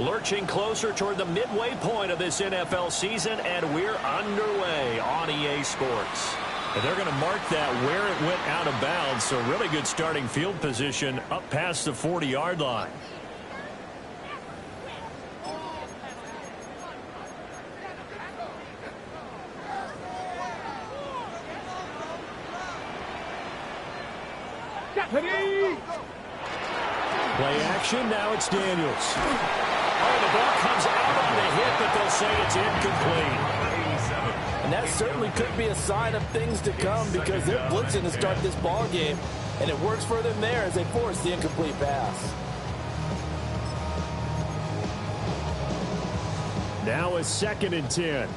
Lurching closer toward the midway point of this NFL season, and we're underway on EA Sports. And they're going to mark that where it went out of bounds, so really good starting field position up past the 40-yard line. Play action, now it's Daniels. Oh, the ball comes out on the hit, but they'll say it's incomplete. And that certainly could be a sign of things to come because they're blitzing to start this ball game, and it works for them there as they force the incomplete pass. Now a 2nd and 10.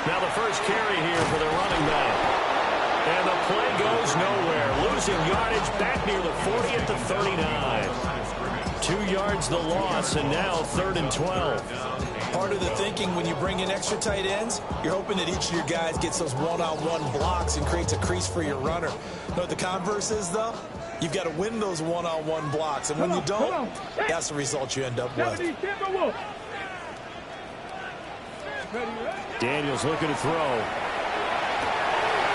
Now the first carry here for the running back. And the play goes nowhere. Losing yardage back near the 40 at the 39. 2 yards the loss, and now 3rd and 12. Part of the thinking when you bring in extra tight ends, you're hoping that each of your guys gets those one-on-one blocks and creates a crease for your runner. You know what the converse is, though? You've got to win those one-on-one blocks, and when you don't, that's the result you end up with. Daniels looking to throw.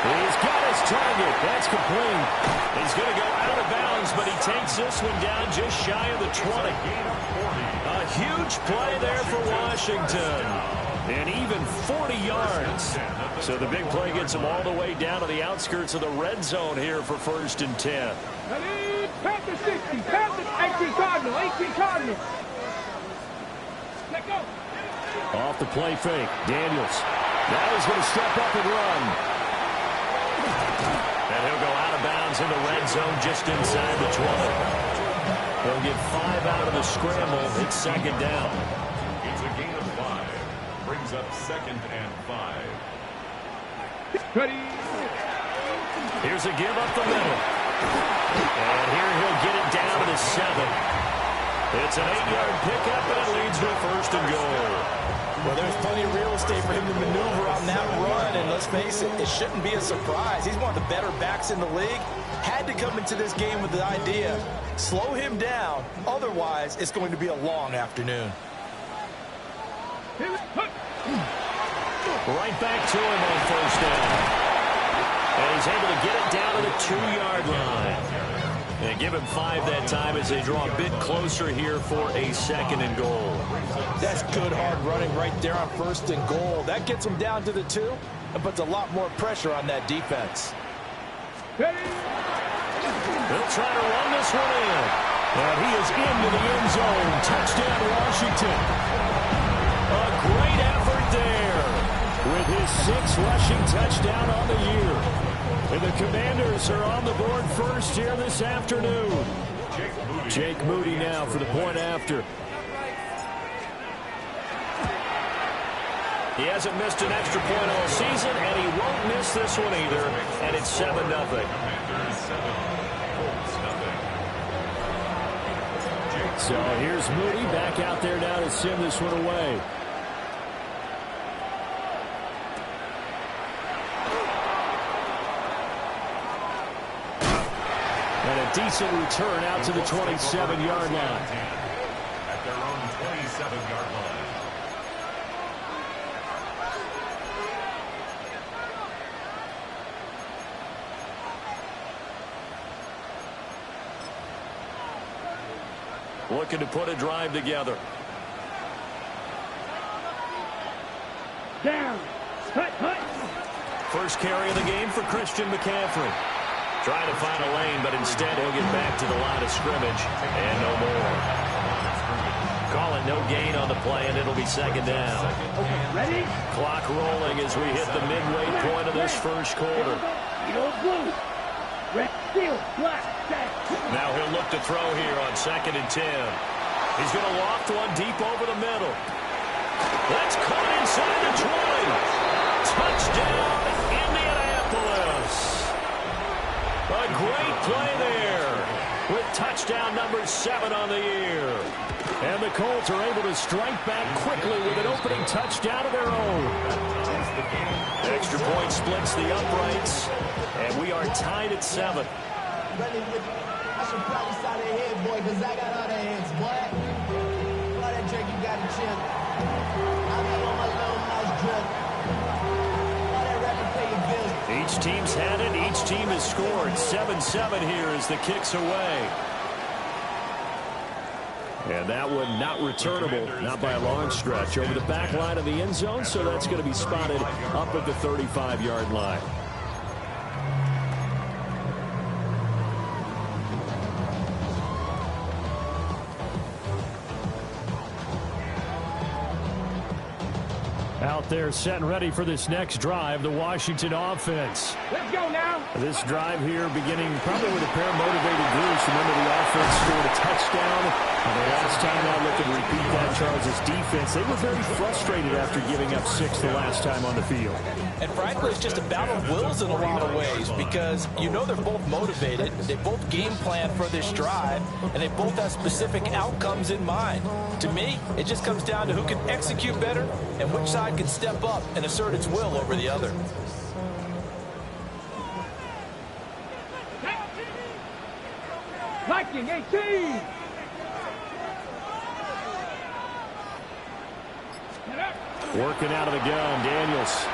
He's got his target. That's complete. He's going to go out of bounds, but he takes this one down just shy of the 20. A huge play there for Washington. And even 40 yards. So the big play gets him all the way down to the outskirts of the red zone here for 1st and 10. Pass the 60. Pass the 18 Cardinal. 18 Cardinal. Let go. Off the play fake. Daniels. Now he's going to step up and run. And he'll go out of bounds in the red zone just inside the 20. He'll get 5 out of the scramble. It's 2nd down. It's a gain of 5. Brings up 2nd and 5. Ready. Here's a give up the middle. And here he'll get it down to the 7. It's an 8-yard pickup, and it leads to a 1st and goal. Well, there's plenty of real estate for him to maneuver on that run, and let's face it, it shouldn't be a surprise. He's one of the better backs in the league. Had to come into this game with the idea, slow him down, otherwise it's going to be a long afternoon. Right back to him on 1st down. And he's able to get it down to the 2-yard line. And give him 5 that time as they draw a bit closer here for a 2nd and goal. That's good hard running right there on 1st and goal. That gets him down to the 2 and puts a lot more pressure on that defense. They'll try to run this one in. And he is into the end zone. Touchdown, Washington. A great effort there with his 6th rushing touchdown on the year. And the Commanders are on the board first here this afternoon. Jake Moody now for the point after. He hasn't missed an extra point all season, and he won't miss this one either. And it's 7-0. So here's Moody back out there now to send this one away. Decent return out to the 27-yard line. At their own 27-yard line. Looking to put a drive together. Down. Hut, hut. First carry of the game for Christian McCaffrey. Trying to find a lane, but instead he'll get back to the line of scrimmage and no more. Calling no gain on the play, and it'll be 2nd down. Ready? Clock rolling as we hit the midway point of this first quarter. Blue. Red, steel, black, now he'll look to throw here on 2nd and 10. He's going to loft one deep over the middle. That's caught inside the 20. Touchdown, Indianapolis. A great play there with touchdown number 7 on the year. And the Colts are able to strike back quickly with an opening touchdown of their own. Extra point splits the uprights, and we are tied at 7. I should probably start a head, boy, because I got other heads, boy. Boy, that drink you got to chill. I be on my little mouse drip. Boy, that rapper pay your bills. Each team's had it. Each team has scored. 7-7 here as the kick's away. And that one not returnable, not by a long stretch, over the back line of the end zone, so that's going to be spotted up at the 35-yard line. Out there set and ready for this next drive, the Washington offense. Let's go now. This drive here beginning probably with a pair of motivated groups. Remember, the offense scored a touchdown. And the last time out, looking to repeat that, Charles' defense, they were very frustrated after giving up 6 the last time on the field. And frankly, it's just a battle of wills in a lot of ways because you know they're both motivated. They both game plan for this drive, and they both have specific outcomes in mind. To me, it just comes down to who can execute better and which side can step up and assert its will over the other. Liking 18. Working out of the gun, Daniels.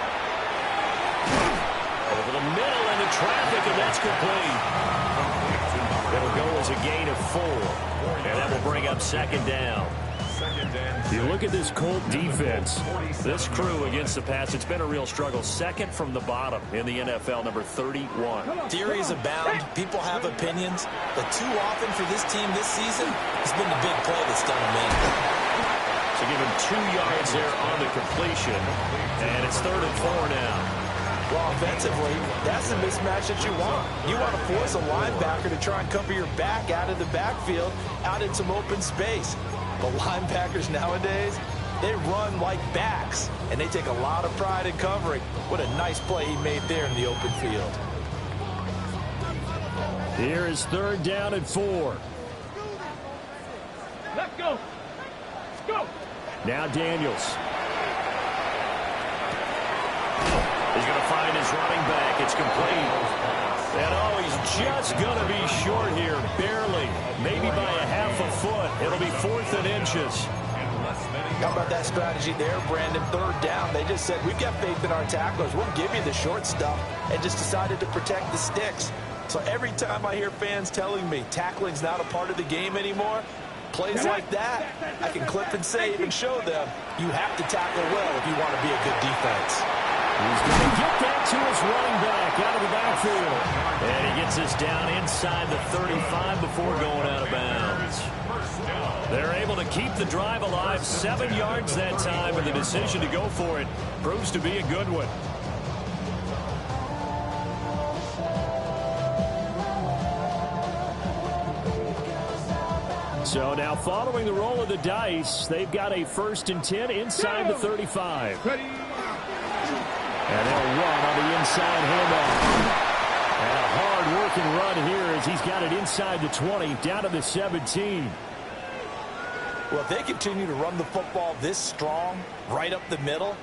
Over the middle into traffic, and that's complete. It'll go as a gain of 4. And that will bring up 2nd down. You look at this Colt defense. This crew against the pass, it's been a real struggle. 2nd from the bottom in the NFL, number 31. Theories abound. People have opinions. But too often for this team this season, it's been the big play that's done them in. So give him 2 yards there on the completion. And it's 3rd and 4 now. Well, offensively, that's the mismatch that you want. You want to force a linebacker to try and cover your back out of the backfield, out in some open space. But linebackers nowadays, they run like backs, and they take a lot of pride in covering. What a nice play he made there in the open field. Here is 3rd down and 4. Let's go. Let's go. Now Daniels. He's going to find his running back. It's complete. And oh, he's just going to be short here. Barely. Maybe by a half a foot. It'll be 4th and inches. How about that strategy there, Brandon? 3rd down. They just said, we've got faith in our tacklers. We'll give you the short stuff, and just decided to protect the sticks. So every time I hear fans telling me tackling's not a part of the game anymore, plays like that, I can clip and save and show them you have to tackle well if you want to be a good defense. He's going to get that to his running back out of the backfield. And he gets this down inside the 35 before going out of bounds. They're able to keep the drive alive. 7 yards that time, and the decision to go for it proves to be a good one. So now following the roll of the dice, they've got a 1st and 10 inside the 35. And they'll run on the inside handoff. And a hard-working run here as he's got it inside the 20, down to the 17. Well, if they continue to run the football this strong, right up the middle,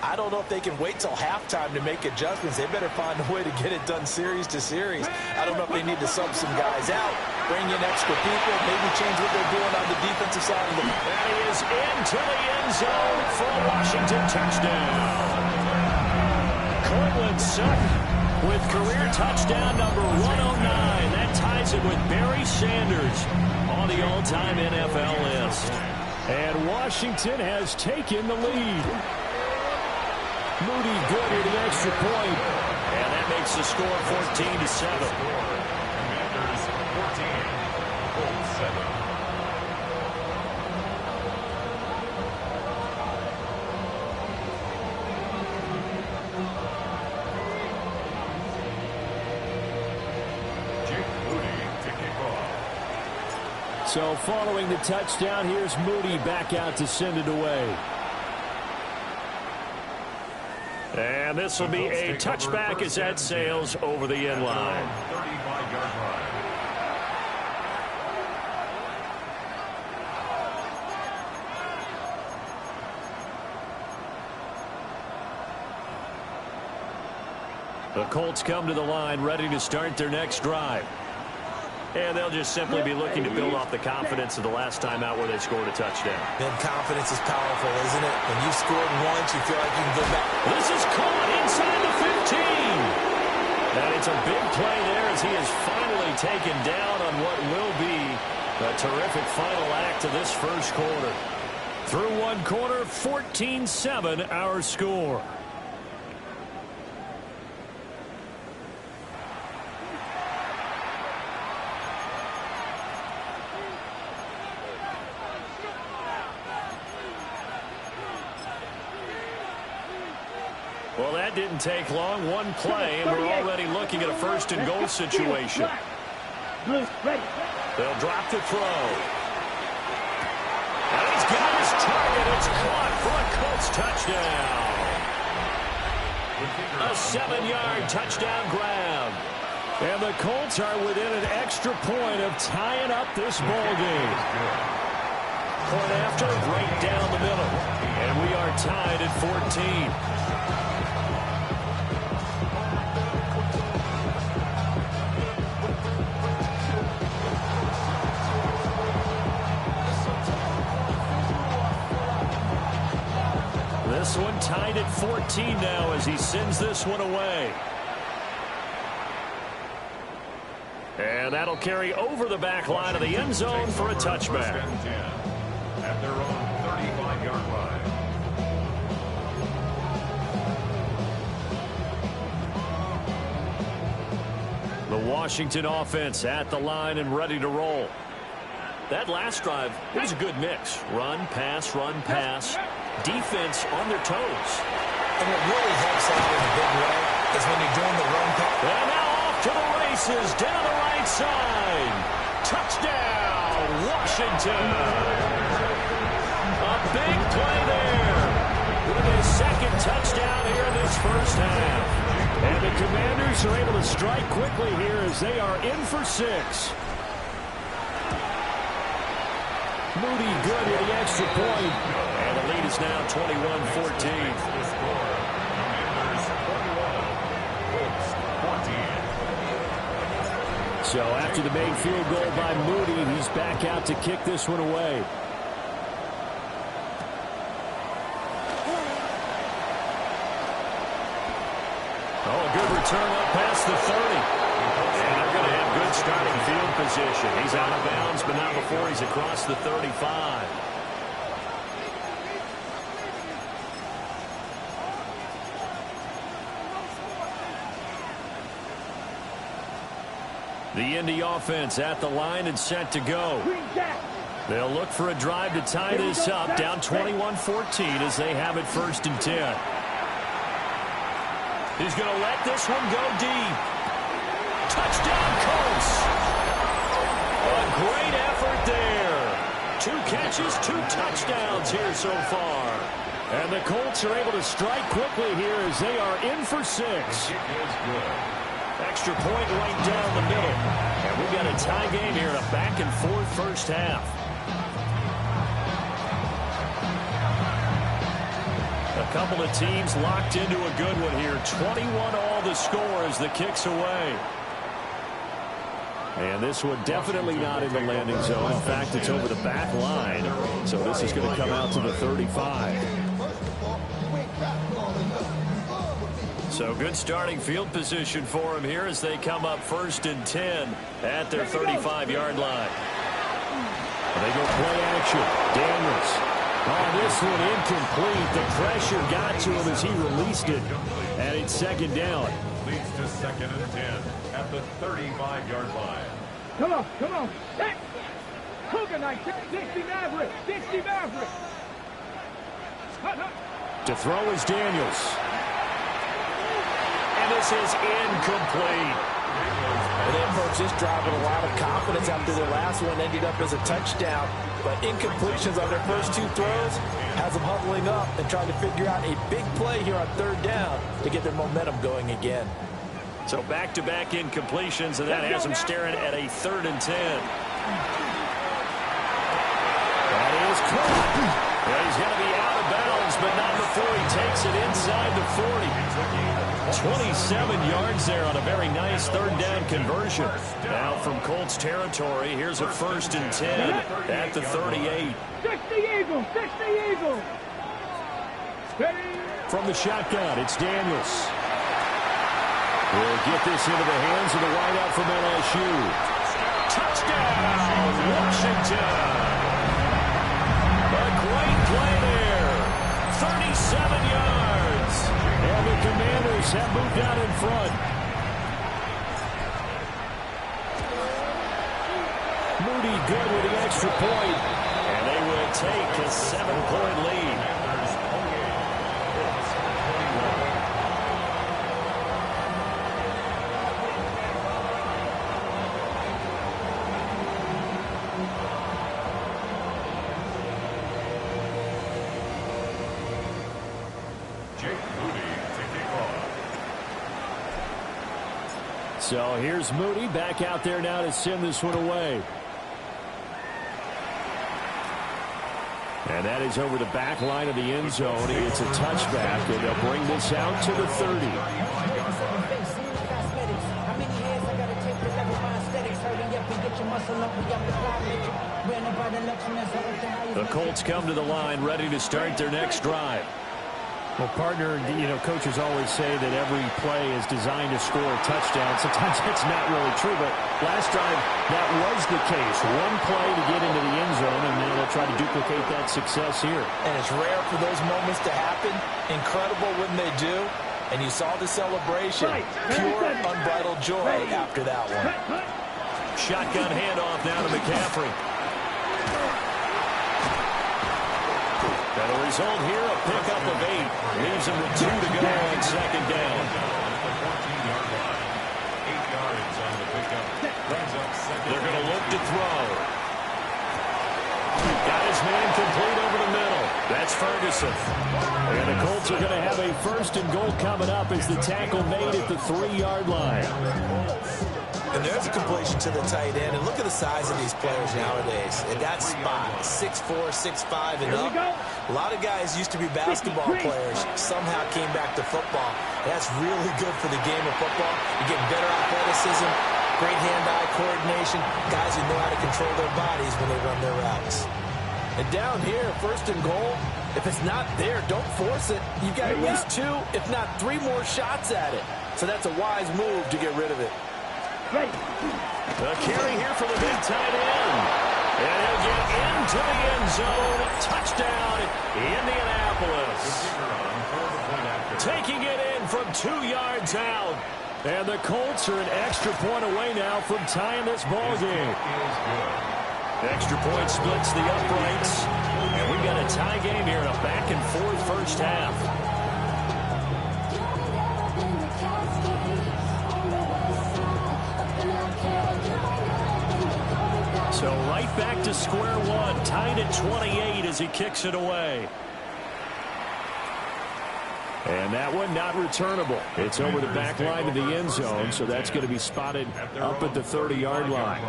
I don't know if they can wait till halftime to make adjustments. They better find a way to get it done series to series. I don't know if they need to sub some guys out, bring in extra people, maybe change what they're doing on the defensive side of the ball. And he is into the end zone for a Washington touchdown. Cortland Sutton with career touchdown number 109. That ties it with Barry Sanders on the all-time NFL list. And Washington has taken the lead. Moody good here to the extra point. And that makes the score 14-7. Commanders 14, Colts 7. So following the touchdown, here's Moody back out to send it away. And this will be a touchback as that sails over the end line. 35-yard line. The Colts come to the line ready to start their next drive. And they'll just simply be looking to build off the confidence of the last time out where they scored a touchdown. And confidence is powerful, isn't it? When you've scored once, you feel like you can go back. This is caught inside the 15. And it's a big play there as he is finally taken down on what will be a terrific final act of this first quarter. Through one quarter, 14-7 our score. Well, that didn't take long. One play, and we're already looking at a first and goal situation. They'll drop the throw. And he's got his target. It's caught for a Colts touchdown. A 7-yard touchdown grab. And the Colts are within an extra point of tying up this ball game. Point after, right down the middle. And we are tied at 14. This one tied at 14 now as he sends this one away. And that'll carry over the back line of the end zone for a touchback. At their own 35-yard line. The Washington offense at the line and ready to roll. That last drive, it was a good mix. Run, pass, defense on their toes. And what really helps out in a big way is when you're doing the run pass. And now off to the races, down the right side. Touchdown, Washington. A big play there. With his second touchdown here in this first half. And the Commanders are able to strike quickly here as they are in for 6. Moody good with the extra point. And the lead is now 21-14. So after the made field goal by Moody, he's back out to kick this one away. Oh, a good return up past the 30. And they're going to have good starting field position. He's out of bounds, but not before he's across the 35. The Indy offense at the line and set to go. They'll look for a drive to tie this up, down 21-14 as they have it 1st and 10. He's going to let this one go deep. Touchdown, Colts. A great effort there. 2 catches, 2 touchdowns here so far. And the Colts are able to strike quickly here as they are in for 6. Extra point right down the middle. And we've got a tie game here in a back-and-forth first half. A couple of teams locked into a good one here. 21-all the score as the kick's away. And this one definitely not in the landing zone. In fact, it's over the back line. So this is going to come out to the 35. So good starting field position for him here as they come up 1st and 10 at their 35-yard line. And they go play action. Daniels. Oh, this one incomplete. The pressure got to him as he released it. And it's 2nd down. Leads to 2nd and 10 at the 35-yard line. Come on. Hey! Cougar night, 60 Maverick. To throw is Daniels. And this is incomplete. And they approached this drive with a lot of confidence after their last one ended up as a touchdown. But incompletions on their first 2 throws has them huddling up and trying to figure out a big play here on 3rd down to get their momentum going again. So back-to-back incompletions, and that has them staring at a 3rd and 10. That is caught. Yeah, he's going to be out of bounds, but not before he takes it inside the 40. 27 yards there on a very nice third down conversion. Now from Colts territory, here's a 1st and 10 at the 38. 60 Eagles, 60 Eagles. From the shotgun, it's Daniels. We'll get this into the hands of the wideout from LSU. Touchdown, Washington. A great play there. 37 yards. And the Commanders have moved out in front. Moody good with the extra point. And they will take a 7-point lead. So here's Moody back out there now to send this one away. And that is over the back line of the end zone. It's a touchback, and they'll bring this out to the 30. The Colts come to the line ready to start their next drive. Well, partner, coaches always say that every play is designed to score a touchdown. Sometimes that's not really true, but last time that was the case. One play to get into the end zone, and now they'll try to duplicate that success here. And it's rare for those moments to happen. Incredible when they do. And you saw the celebration. Pure, unbridled joy after that one. Shotgun handoff now to McCaffrey. The result here, a pickup of 8. Leaves him with 2 to go on 2nd down. 14-yard line. 8 yards on the pickup. Brings up 2nd. They're going to look to throw. Got his man complete over the middle. That's Ferguson. And the Colts are going to have a 1st and goal coming up as the tackle made at the 3-yard line. And there's a completion to the tight end. And look at the size of these players nowadays. At that spot, 6'4", 6'5", and up. A lot of guys used to be basketball players, somehow came back to football. And that's really good for the game of football. You get better athleticism, great hand-eye coordination, guys who know how to control their bodies when they run their routes. And down here, 1st and goal, if it's not there, don't force it. You've got at least 2, if not 3 more shots at it. So that's a wise move to get rid of it. The carry here for the big tight end. And he'll get into the end zone. Touchdown, Indianapolis. Taking it in from 2 yards out. And the Colts are an extra point away now from tying this ball game. Extra point splits the uprights. And we've got a tie game here in a back-and-forth first half. So right back to square one, tied at 28 as he kicks it away. And that one not returnable. It's over the back line of the end zone, so that's going to be spotted up at the 30-yard line.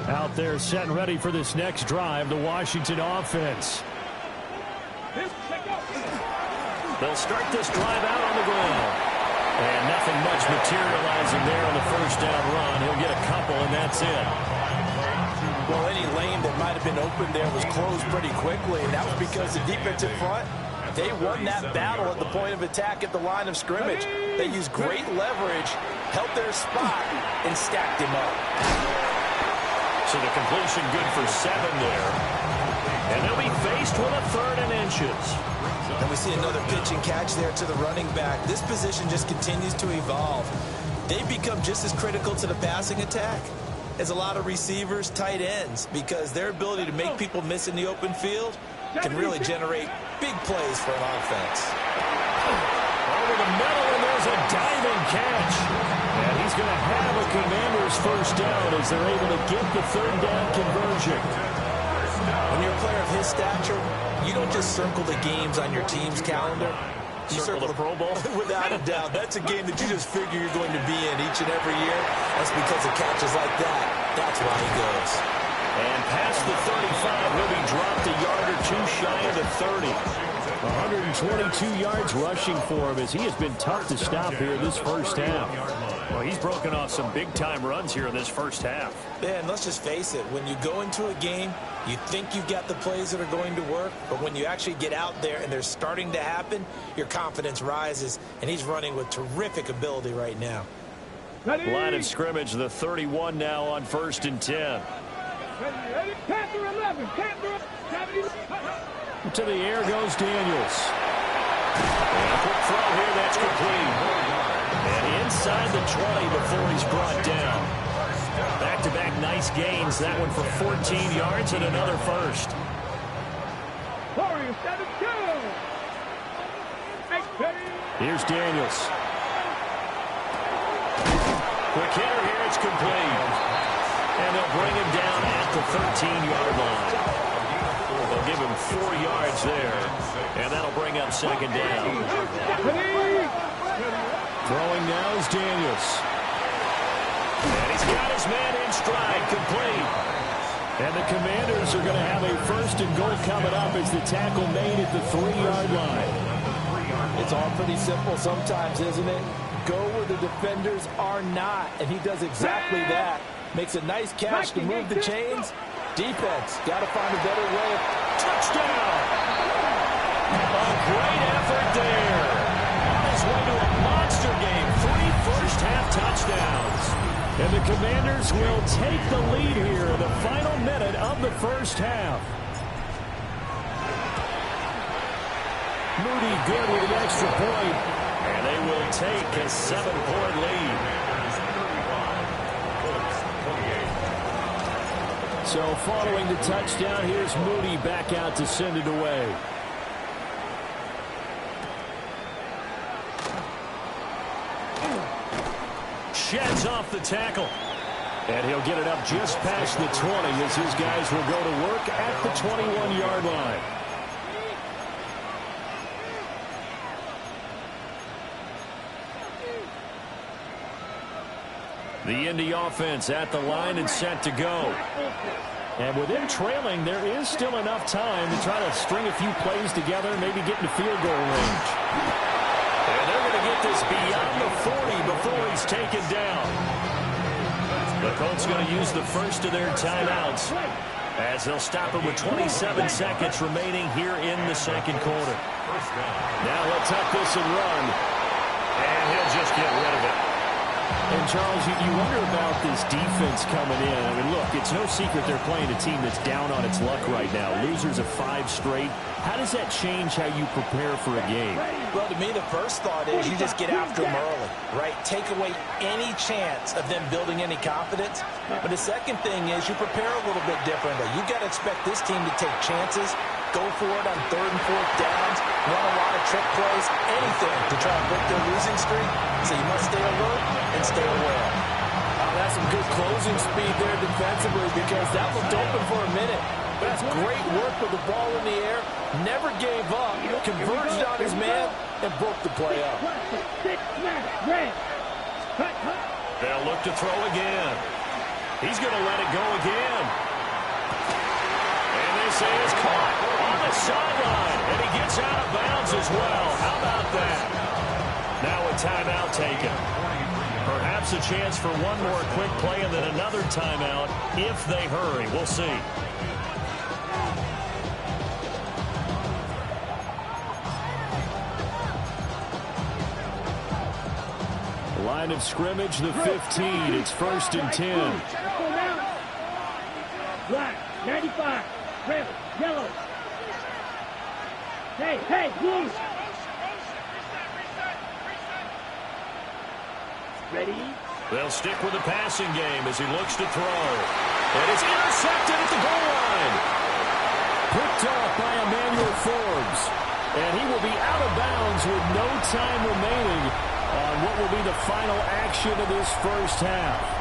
Out there set and ready for this next drive, the Washington offense. They'll start this drive out on the ground. And nothing much materializing there on the first down run. He'll get a couple, and that's it. Well, any lane that might have been open there was closed pretty quickly, and that was because the defensive front, they won that battle at the point of attack at the line of scrimmage. They used great leverage, held their spot, and stacked him up. So the completion good for 7 there. And they'll be faced with a 3rd and inches. And we see another pitch and catch there to the running back. This position just continues to evolve. They become just as critical to the passing attack as a lot of receivers, tight ends, because their ability to make people miss in the open field can really generate big plays for an offense. Over the middle, and there's a diving catch. And he's going to have a Commander's first down as they're able to get the 3rd down conversion. When you're a player of his stature, you don't just circle the games on your team's calendar. You circle the Pro Bowl? Without a doubt. That's a game that you just figure you're going to be in each and every year. That's because of catches like that. That's why he goes. And past the 35, he'll be dropped a yard or two shy of the 30. 122 yards rushing for him as he has been tough to stop here this first half. Well, he's broken off some big-time runs here in this first half. Yeah, and let's just face it. When you go into a game, you think you've got the plays that are going to work, but when you actually get out there and they're starting to happen, your confidence rises, and he's running with terrific ability right now. Line of scrimmage, the 31 now on 1st and 10. Panther 11, Panther 70. To the air goes Daniels. And a quick throw here, that's complete. And inside the 20 before he's brought down. Back-to-back nice gains. That one for 14 yards and another first. Warriors 7-2. Here's Daniels. Quick hitter here, it's complete. And they'll bring him down at the 13-yard line. They'll give him 4 yards there, and that'll bring up second down. Throwing now is Daniels. And he's got his man in stride, complete. And the Commanders are going to have a 1st and goal coming up as the tackle made at the 3-yard line. It's all pretty simple sometimes, isn't it? Go where the defenders are not, and he does exactly that. Makes a nice catch to move the chains. Defense, got to find a better way. Touchdown! A great effort there. On his way to a monster game. 3 first-half touchdowns. And the Commanders will take the lead here in the final minute of the first half. Moody good with an extra point. And they will take a 7-point lead. So following the touchdown, here's Moody back out to send it away. Sheds off the tackle. And he'll get it up just past the 20 as his guys will go to work at the 21-yard line. The Indy offense at the line and set to go. And with them trailing, there is still enough time to try to string a few plays together and maybe get into field goal range. And they're going to get this beyond the 40 before he's taken down. The Colts going to use the first of their timeouts as they'll stop it with 27 seconds remaining here in the second quarter. Now he'll tuck this and run. And he'll just get rid of it. And, Charles, you wonder about this defense coming in. I mean, look, it's no secret they're playing a team that's down on its luck right now. Losers of 5 straight. How does that change how you prepare for a game? Well, to me, the first thought is you just get after them early, right? Take away any chance of them building any confidence. But the second thing is you prepare a little bit differently. You've got to expect this team to take chances, go for it on 3rd and 4th downs, run a lot of trick plays, anything to try and break their losing streak. So you must stay alert and stay aware. That's some good closing speed there defensively because that looked open for a minute. But that's great work with the ball in the air. Never gave up. Converged on his man and broke the play up. They'll look to throw again. He's going to let it go again. And they say it's caught on the sideline. And he gets out of bounds as well. How about that? Now a timeout taken. Perhaps a chance for one more quick play and then another timeout if they hurry. We'll see. Line of scrimmage, the 15. It's 1st and 10. Black, 95, red, yellow. Hey, blue. Ready? They'll stick with the passing game as he looks to throw. And it's intercepted at the goal line. Picked off by Emmanuel Forbes. And he will be out of bounds with no time remaining on what will be the final action of this first half.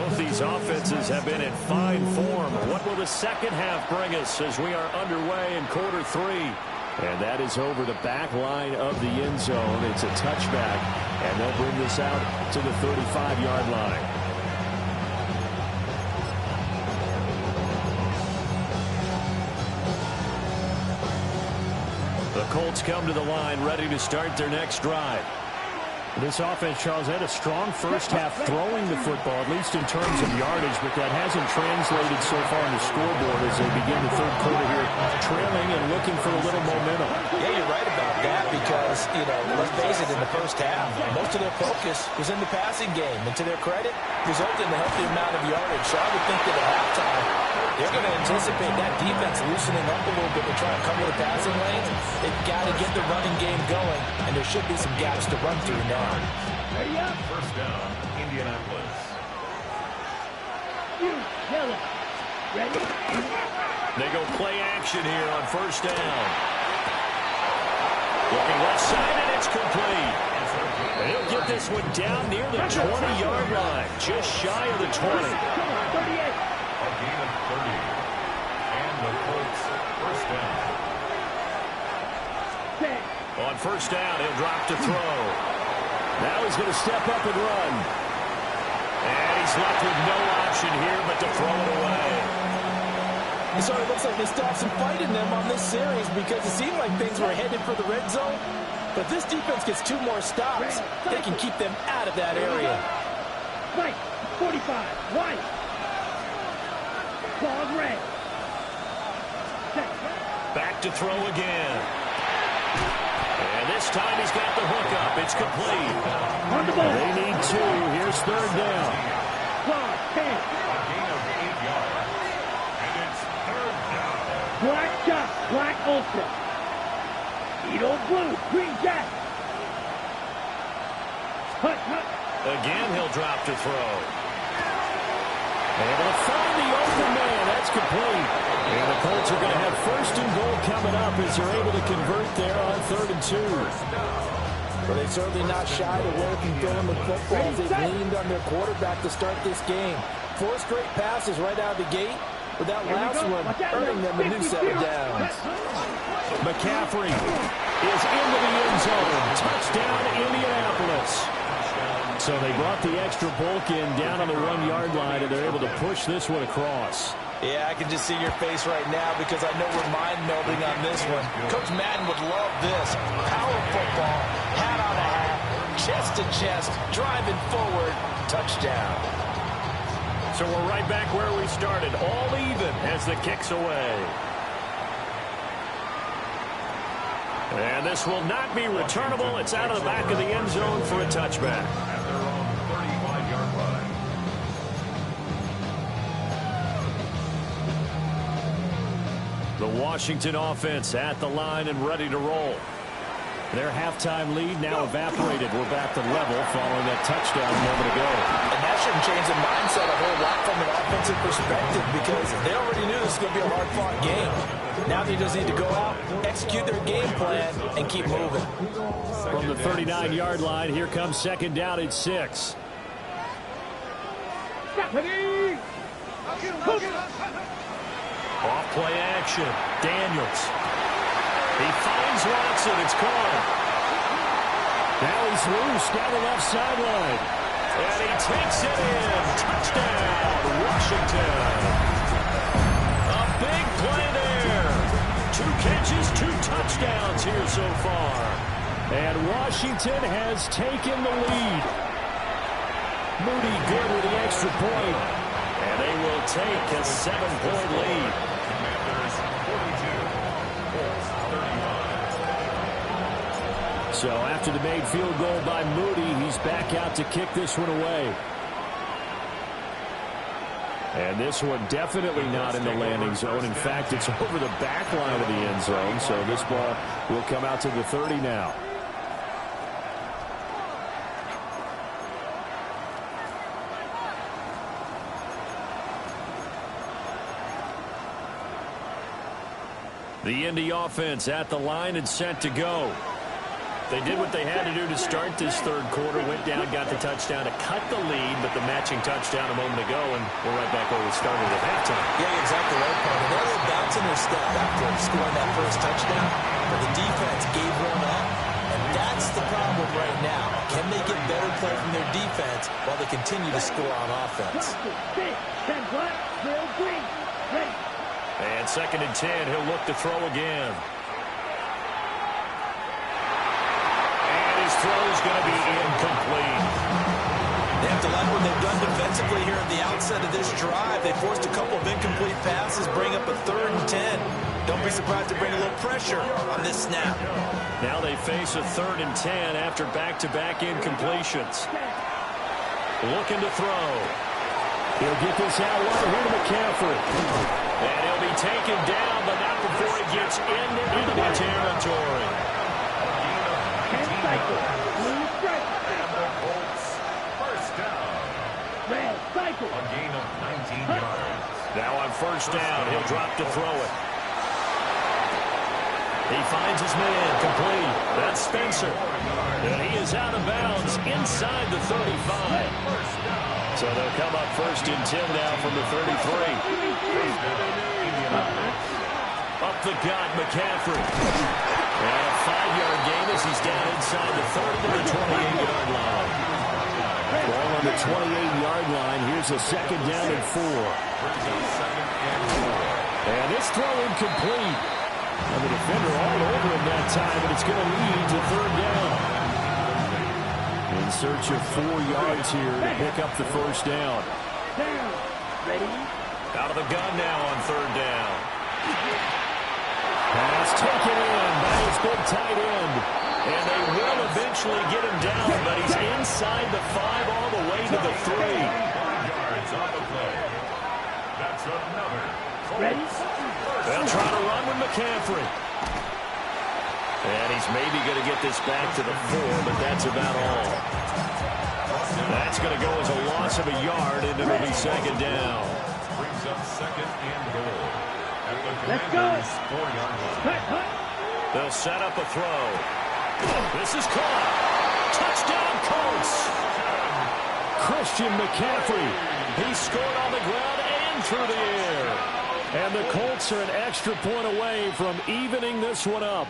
Both these offenses have been in fine form. What will the second half bring us as we are underway in quarter 3? And that is over the back line of the end zone. It's a touchback, and they'll bring this out to the 35-yard line. The Colts come to the line ready to start their next drive. This offense, Charles, had a strong first half throwing the football, at least in terms of yardage, but that hasn't translated so far on the scoreboard as they begin the third quarter here, trailing and looking for a little momentum. Yeah, you're right about that because, let's face it, in the first half, most of their focus was in the passing game. And to their credit, resulted in a healthy amount of yardage. So I would think that at halftime, they're going to anticipate that defense loosening up a little bit to try and cover the passing lanes. They've got to get the running game going, and there should be some gaps to run through now. First down, Indianapolis. Ready? They go play action here on first down. Looking left side, and it's complete. And he'll get this one down near the 20-yard line, just shy of the 20. Come on, 38. A gain of 30. And the Colts first down. On first down, he'll drop to throw. Now he's going to step up and run. And he's left with no option here but to throw it away. So it looks like they still have some fight in them on this series because it seemed like things were headed for the red zone. But this defense gets 2 more stops. They can keep them out of that area. Right, 45, white. Ball red. Back to throw again. And this time he's got the hook up. It's complete. On the ball. They need 2. Here's third down. Ball, 10. A gain of 8 yards. And it's third down. Black Jock, Black Ultra. Edo Blue, Green Jack. Hut, hut. Again, he'll drop to throw. Able to find the open man. That's complete. And the Colts are going to have first and goal coming up as they're able to convert there on 3rd and 2. But they certainly not shied away from throwing the football as they leaned on their quarterback to start this game. 4 straight passes right out of the gate, with that last one earning them a new set of downs. McCaffrey is into the end zone. Touchdown, Indianapolis. So they brought the extra bulk in down on the 1-yard line, and they're able to push this one across. Yeah, I can just see your face right now because I know we're mind-melding on this one. Coach Madden would love this. Power football, hat on a hat, chest to chest, driving forward, touchdown. So we're right back where we started, all even as the kick's away. And this will not be returnable. It's out of the back of the end zone for a touchback. At their own 35-yard line. The Washington offense at the line and ready to roll. Their halftime lead now evaporated. We're back to level following that touchdown a moment ago. And that shouldn't change the mindset a whole lot from an offensive perspective because they already knew this was going to be a hard-fought game. Now they just need to go out, execute their game plan, and keep moving. From the 39-yard line, here comes second down at 6. Off play action. Daniels. He finds Watson. It's caught. Now he's loose down the left sideline. And he takes it in. Touchdown, Washington. A big play there. 2 catches, 2 touchdowns here so far. And Washington has taken the lead. Moody good with the extra point. And they will take a 7-point lead. Commanders 42, 35. So after the made field goal by Moody, he's back out to kick this one away. And this one definitely not in the landing zone. In fact, it's over the back line of the end zone. So this ball will come out to the 30 now. The Indy offense at the line and set to go. They did what they had to do to start this third quarter, went down, got the touchdown to cut the lead, but the matching touchdown a moment ago, and we're right back where we started at halftime. Yeah, exactly right, Paul. They're a little bounce in their step after scoring that first touchdown, but the defense gave one up, and that's the problem right now. Can they get better play from their defense while they continue to score on offense? And 2nd and 10, he'll look to throw again. And his throw is going to be incomplete. They have to like what they've done defensively here at the outset of this drive. They forced a couple of incomplete passes, bring up a 3rd and 10. Don't be surprised to bring a little pressure on this snap. Now they face a 3rd and 10 after back-to-back incompletions. Looking to throw. He'll get this out wide here to McCaffrey. And he'll be taken down, but not before he gets into enemy territory. A gain of 19 yards. Now on 1st down, he'll drop to throw it. He finds his man, complete. That's Spencer. And he is out of bounds inside the 35. So they'll come up 1st and 10 now from the 33. Up the gut, McCaffrey. And a 5-yard gain as he's down inside the 30 to the 28-yard line. Ball on the 28-yard line. Here's a 2nd down and 4. And this throw incomplete. And the defender all over him that time, and it's going to lead to 3rd down. In search of 4 yards here to pick up the 1st down. Out of the gun now on 3rd down. Pass taken in by his big tight end. And they will eventually get him down, but he's inside the 5 all the way to the 3. 5 yards on the play. That's another. They'll try to run with McCaffrey. And he's maybe going to get this back to the 4, but that's about all. That's going to go as a loss of a yard, and it'll be 2nd down. Brings up 2nd and goal. At the Let's go. 4-yard line. They'll set up a throw. This is caught. Touchdown, Colts. Christian McCaffrey. He scored on the ground and through the air. And the Colts are an extra point away from evening this one up.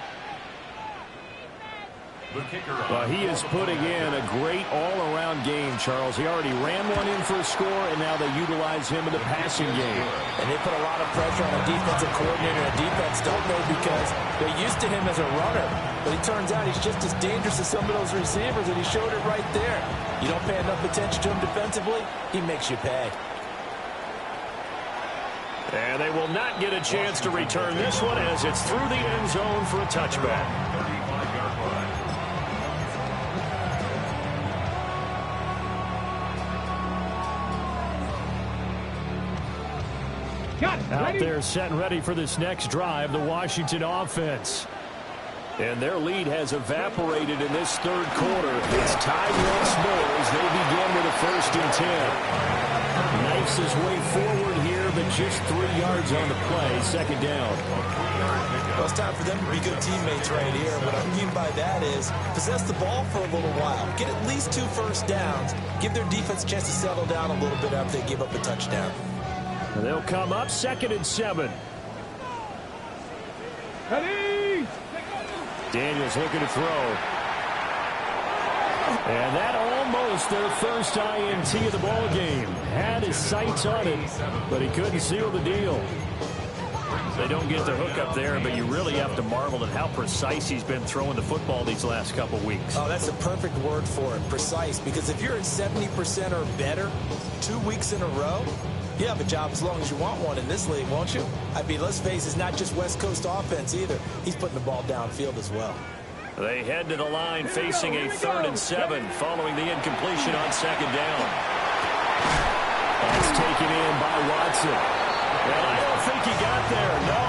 Well, he is putting in a great all-around game, Charles. He already ran one in for a score, and now they utilize him in the passing game. And they put a lot of pressure on a defensive coordinator and defense, don't they, because they're used to him as a runner. But it turns out he's just as dangerous as some of those receivers, and he showed it right there. You don't pay enough attention to him defensively, he makes you pay. And they will not get a chance to return this one as it's through the end zone for a touchback. 35-yard line. Out there set and ready for this next drive, the Washington offense. And their lead has evaporated in this 3rd quarter. It's tied once more as they begin with a 1st and 10. Knifes his way forward here, but just 3 yards on the play. 2nd down. Well, it's time for them to be good teammates right here. What I mean by that is possess the ball for a little while. Get at least 2 first downs. Give their defense a chance to settle down a little bit after they give up a touchdown. And they'll come up 2nd and 7. Ready? Daniels looking to throw. And that almost their first INT of the ball game. Had his sights on it, but he couldn't seal the deal. They don't get the hook up there, but you really have to marvel at how precise he's been throwing the football these last couple weeks. Oh, that's the perfect word for it, precise. Because if you're at 70% or better 2 weeks in a row, you have a job as long as you want one in this league, won't you? I mean, let's face it, it's not just West Coast offense either. He's putting the ball downfield as well. They head to the line facing a 3rd and 7 following the incompletion on 2nd down. That's taken in by Watson. Well, I don't think he got there, no.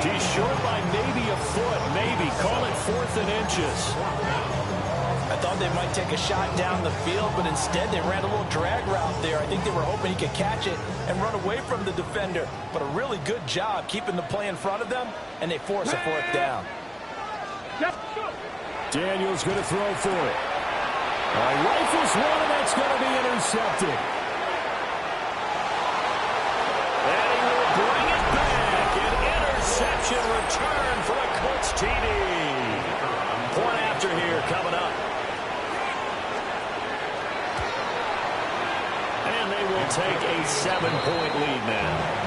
He's short by maybe a foot, maybe. Call it 4th and inches. I thought they might take a shot down the field, but instead they ran a little drag route there. I think they were hoping he could catch it and run away from the defender. But a really good job keeping the play in front of them, and they force a 4th down. Daniels going to throw for it. Rifles one, and that's going to be intercepted. And he will bring it back. An interception return for a Colts TD. Point after here coming up. And they will take a 7-point lead now.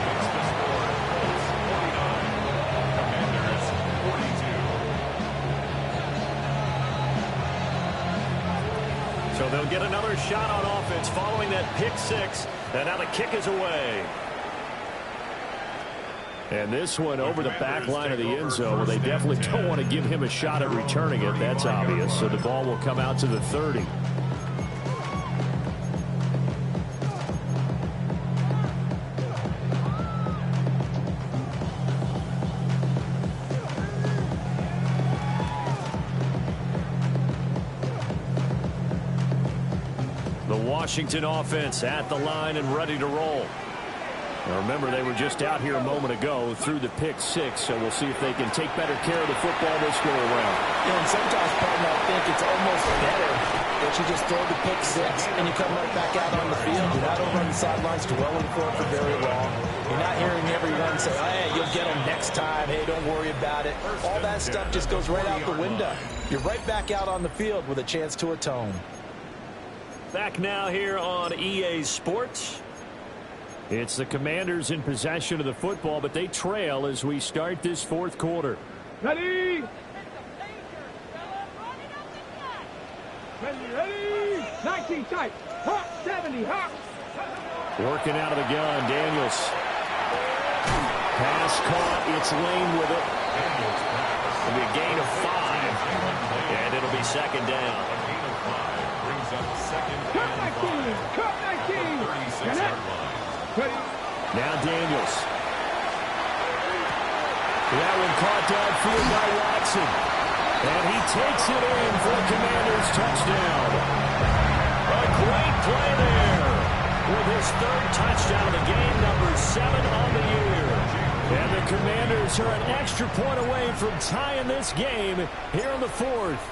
So they'll get another shot on offense following that pick six. And now the kick is away. And this one over the back line of the end zone. Well, they definitely don't want to give him a shot at returning it. That's obvious. So the ball will come out to the 30. Washington offense at the line and ready to roll. Now remember, they were just out here a moment ago through the pick six, so we'll see if they can take better care of the football this go around. Yeah, and sometimes, partner, I think it's almost better that you just throw the pick six and you come right back out on the field. You're not over on the sidelines dwelling for it for very long. You're not hearing everyone say, oh, hey, you'll get them next time. Hey, don't worry about it. All that stuff just goes right out the window. You're right back out on the field with a chance to atone. Back now here on EA Sports. It's the Commanders in possession of the football, but they trail as we start this fourth quarter. Ready? Ready? 19 tight. Hop, 70, hop. Working out of the gun, Daniels. Pass caught. It's Lane with it. It'll be a gain of 5. And it'll be second down. Cut 19. Cut 19. Ready? Now Daniels. That one caught downfield by Watson. And he takes it in for the Commanders' touchdown. A great play there with his third touchdown of the game, number 7 on the year. And the Commanders are an extra point away from tying this game here in the fourth.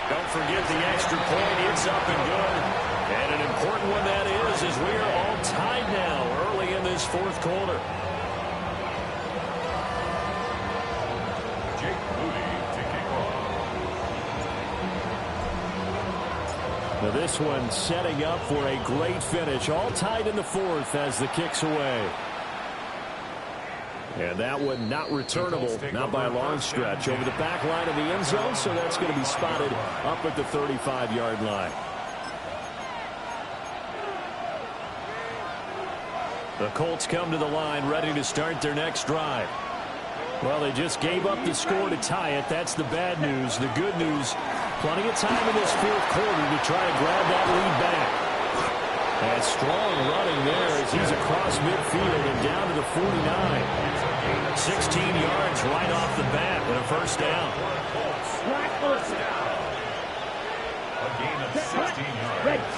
Don't forget the extra point. It's up and good. And an important one that is, as we are all tied now early in this fourth quarter. Now this one setting up for a great finish. All tied in the fourth as the kick's away. And that one not returnable, not by a long stretch, over the back line of the end zone, so that's going to be spotted up at the 35-yard line. The Colts come to the line ready to start their next drive. Well, they just gave up the score to tie it. That's the bad news. The good news, plenty of time in this fourth quarter to try to grab that lead back. And strong running there as he's across midfield and down to the 49. 16 yards right off the bat and a first down. A gain of 16 yards.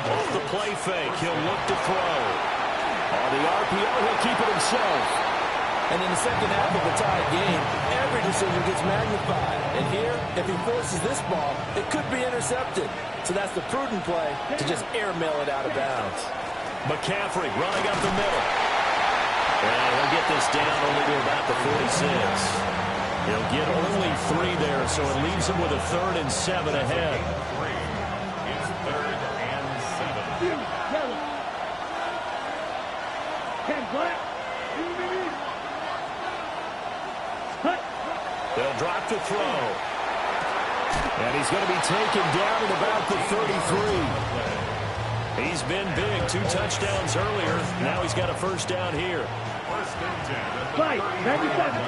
Off the play fake, he'll look to throw. On the RPO, he'll keep it himself. And in the second half of the tied game, every decision gets magnified. And here, if he forces this ball, it could be intercepted. So that's the prudent play to just airmail it out of bounds. McCaffrey running up the middle. And he'll get this down only to about the 46. He'll get only 3 there, so it leaves him with a 3rd and 7 ahead. It's 3rd and 7. They'll drop to throw. And he's going to be taken down at about the 33. He's been big, 2 touchdowns earlier. Now he's got a first down here. First and 10. Fight, 97.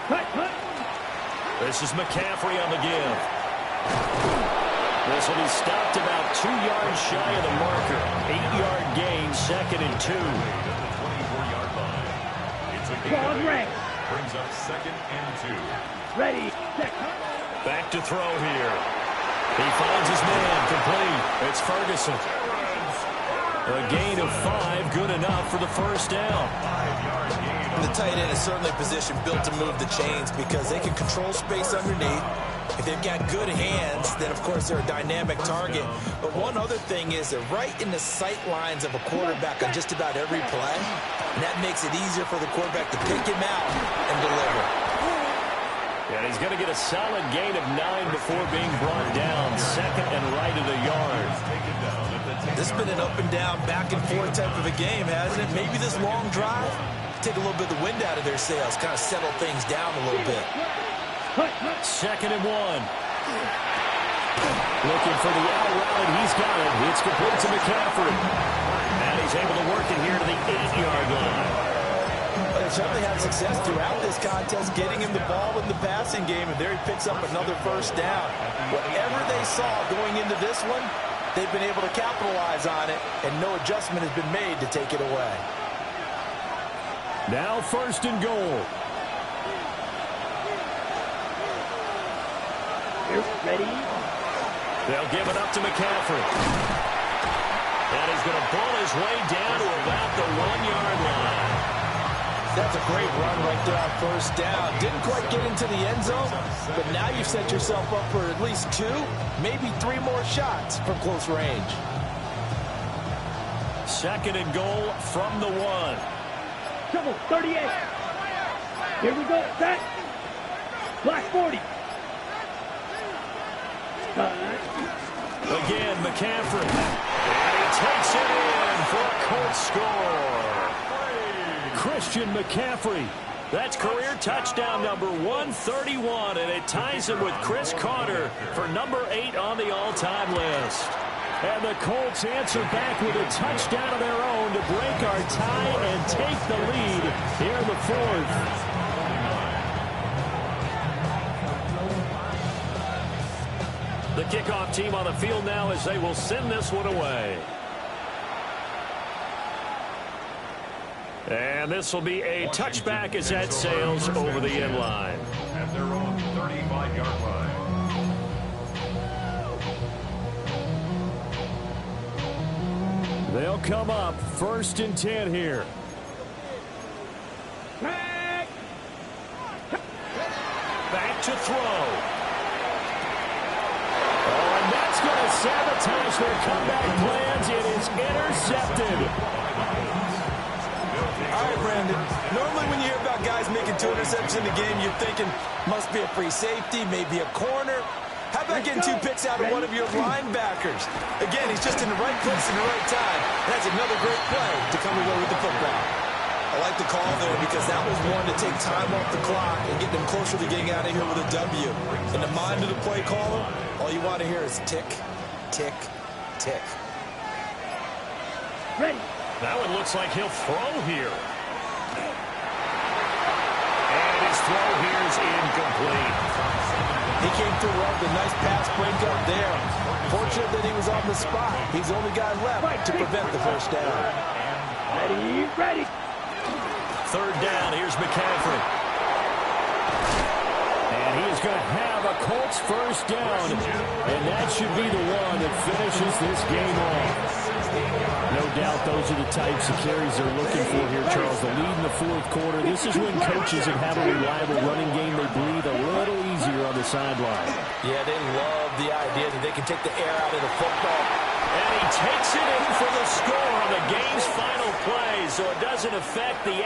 Cut. This is McCaffrey on the give. This will be stopped about 2 yards shy of the marker. 8-yard gain, 2nd and 2. 24-yard line. It's a gain of 8. Brings up 2nd and 2. Ready, set. Back to throw here. He finds his man complete. It's Ferguson. A gain of 5, good enough for the first down. 5-yard gain And the tight end is certainly a position built to move the chains because they can control space underneath. If they've got good hands, then, of course, they're a dynamic target. But one other thing is they're right in the sight lines of a quarterback on just about every play. And that makes it easier for the quarterback to pick him out and deliver. And he's going to get a solid gain of 9 before being brought down. Second and right of the yard. This has been an up and down, back and forth type of a game, hasn't it? Maybe this long drive, take a little bit of the wind out of their sails, kind of settle things down a little bit. Second and 1. Looking for the out route, and he's got it. It's complete to McCaffrey. And he's able to work it here to the 8-yard line. They certainly had success throughout this contest, getting him the ball in the passing game, and there he picks up another first down. Whatever they saw going into this one, they've been able to capitalize on it, and no adjustment has been made to take it away. Now first and goal. Ready? They'll give it up to McCaffrey. And he's going to pull his way down to about the 1-yard line. That's a great run right there on first down. Didn't quite get into the end zone, but now you've set yourself up for at least 2, maybe 3 more shots from close range. Second and goal from the 1. Come on, 38. Here we go, set. Black 40. Again, McCaffrey. And he takes it in for a Colts score. Christian McCaffrey. That's career touchdown number 131, and it ties him with Chris Carter for number 8 on the all-time list. And the Colts answer back with a touchdown of their own to break our tie and take the lead here in the 4th. The kickoff team on the field now as they will send this one away. And this will be a touchback as that sails over the end line. At their own 35-yard line. They'll come up first and 10 here. Back to throw. Going to sabotage their comeback plans. It is intercepted. All right, Brandon. Normally when you hear about guys making 2 interceptions in the game, you're thinking must be a free safety, maybe a corner. How about getting 2 picks out of one of your linebackers? Again, he's just in the right place at the right time. That's another great play to come away with the football. I like the call there because that was one to take time off the clock and get them closer to getting out of here with a W. In the mind of the play caller, all you want to hear is tick, tick, tick. Ready. That one looks like he'll throw here. And his throw here is incomplete. He came through well with a nice pass breakup there. Fortunate that he was on the spot. He's the only guy left to prevent the first down. Ready, ready. Third down, here's McCaffrey. And he is going to have a Colts first down. And that should be the one that finishes this game off. No doubt those are the types of carries they're looking for here, Charles. The lead in the 4th quarter. This is when coaches that have a reliable running game, they breathe a little easier on the sideline. Yeah, they love the idea that they can take the air out of the football. And he takes it in for the score on the game's final play, so it doesn't affect the